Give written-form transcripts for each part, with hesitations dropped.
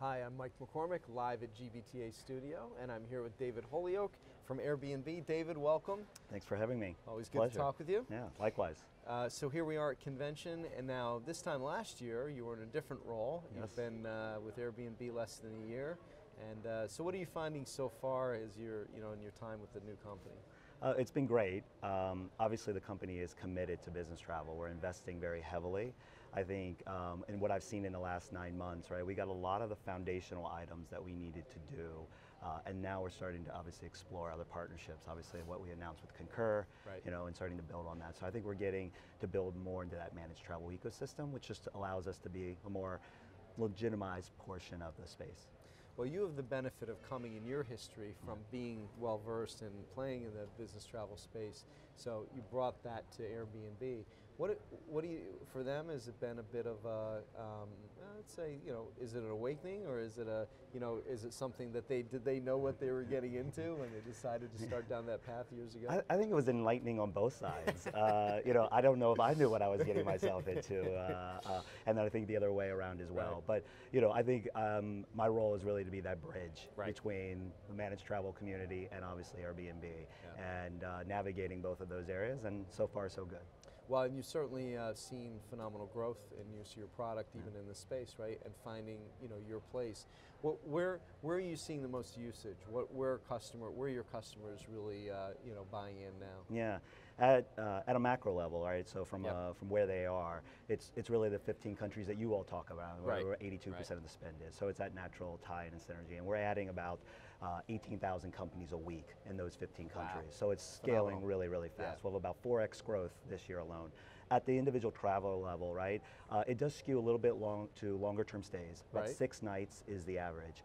Hi, I'm Mike McCormick, live at GBTA Studio, and I'm here with David Holyoke from Airbnb. David, welcome. Thanks for having me. Always good Pleasure. to talk with you. Yeah, likewise. So here we are at convention, and now this time last year, you were in a different role. Yes. You've been with Airbnb less than a year, and so what are you finding so far as you're, in your time with the new company? It's been great. Obviously, the company is committed to business travel. We're investing very heavily. I think, and what I've seen in the last 9 months, right, we got a lot of the foundational items that we needed to do, and now we're starting to obviously explore other partnerships. Obviously, what we announced with Concur, Right. and starting to build on that. So I think we're getting to build more into that managed travel ecosystem, which just allows us to be a more legitimized portion of the space. Well, you have the benefit of coming in your history from being well-versed and playing in the business travel space, so you brought that to Airbnb. What do you, for them, has it been a bit of a, let's say, is it an awakening, or is it a, is it something that did they know what they were getting into when they decided to start down that path years ago? I think it was enlightening on both sides. I don't know if I knew what I was getting myself into, and then I think the other way around as well. Right. But I think my role is really to be that bridge Right. between the managed travel community and obviously Airbnb, Yeah. and navigating both of those areas, and so far so good. Well, and you've certainly seen phenomenal growth in use of your product, even in this space, right? And finding, your place. Where are you seeing the most usage? Where are your customers really, buying in now? Yeah, at a macro level, right? So from where they are, it's really the 15 countries that you all talk about, Right. where 82% of the spend is. So it's that natural tie-in and synergy, and we're adding about 18,000 companies a week in those 15 countries. Wow. So it's scaling Phenomenal. really, really fast. Yeah. We'll have about 4x growth this year alone. At the individual travel level, right, it does skew a little bit to longer term stays. About Right. 6 nights is the average.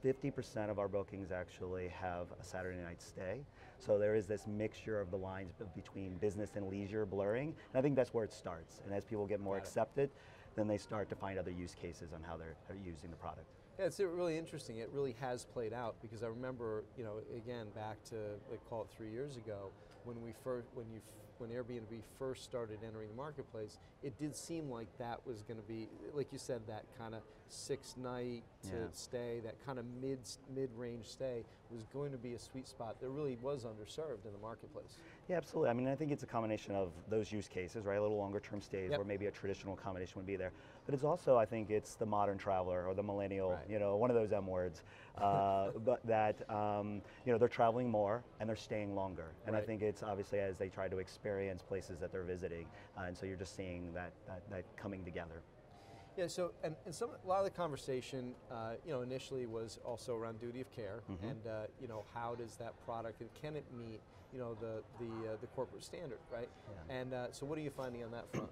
50% of our bookings actually have a Saturday night stay. So there is this mixture of the lines between business and leisure blurring, and I think that's where it starts. And as people get more accepted, then they start to find other use cases on how they're using the product. Yeah, it's really interesting. It really has played out, because I remember, again, back to, call it 3 years ago, when Airbnb first started entering the marketplace, it did seem like that was going to be, like you said, that kind of 6-night to stay, that kind of mid-range stay was going to be a sweet spot that really was underserved in the marketplace. Yeah, absolutely. I mean, I think it's a combination of those use cases, right? A little longer term stays, Yep. where maybe a traditional accommodation would be there. But it's also, I think it's the modern traveler or the millennial, Right. one of those M words, but that, they're traveling more and they're staying longer. And Right. I think it's obviously as they try to experience places that they're visiting, and so you're just seeing that coming together. Yeah, so, and a lot of the conversation, initially was also around duty of care, and, how does that product, and can it meet, the corporate standard, right? Yeah. And so what are you finding on that front?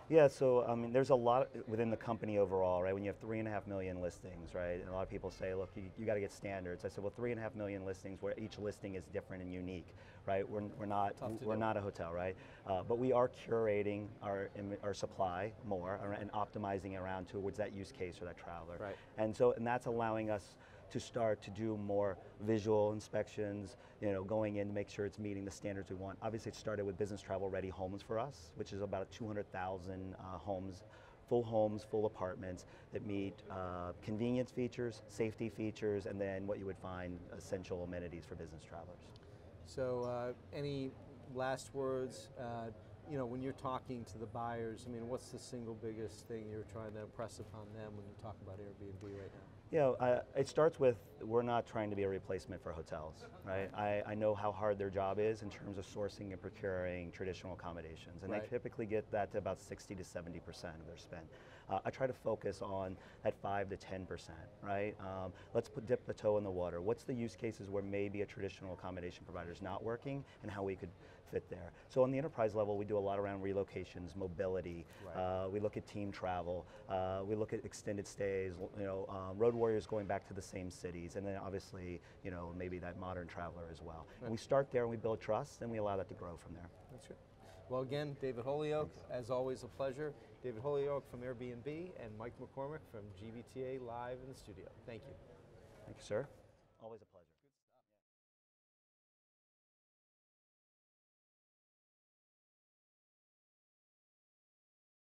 Yeah, so I mean, there's a lot within the company overall, right? When you have 3.5 million listings, right? And a lot of people say, look, you got to get standards. I said, well, 3.5 million listings, where each listing is different and unique, right? We're not a hotel, right? But we are curating our supply more and optimizing around towards that use case or that traveler. Right. And that's allowing us to start to do more visual inspections, going in to make sure it's meeting the standards we want. Obviously, it started with business travel ready homes for us, which is about 200,000 homes, full apartments that meet convenience features, safety features, and then what you would find essential amenities for business travelers. So any last words, when you're talking to the buyers, I mean, what's the single biggest thing you're trying to impress upon them when you talk about Airbnb right now? It starts with, we're not trying to be a replacement for hotels, right? I know how hard their job is in terms of sourcing and procuring traditional accommodations, and Right. they typically get that to about 60 to 70% of their spend. I try to focus on that 5 to 10%, right? Let's dip the toe in the water. What's the use cases where maybe a traditional accommodation provider is not working, and how we could fit there? So on the enterprise level, we do a lot around relocations, mobility. Right. We look at team travel. We look at extended stays. Road warriors going back to the same cities, and then obviously, maybe that modern traveler as well. Right. And we start there and we build trust, and we allow that to grow from there. That's good. Well, again, David Holyoke, as always, a pleasure. David Holyoke from Airbnb, and Mike McCormick from GBTA live in the studio. Thank you. Thank you, sir. Always a pleasure.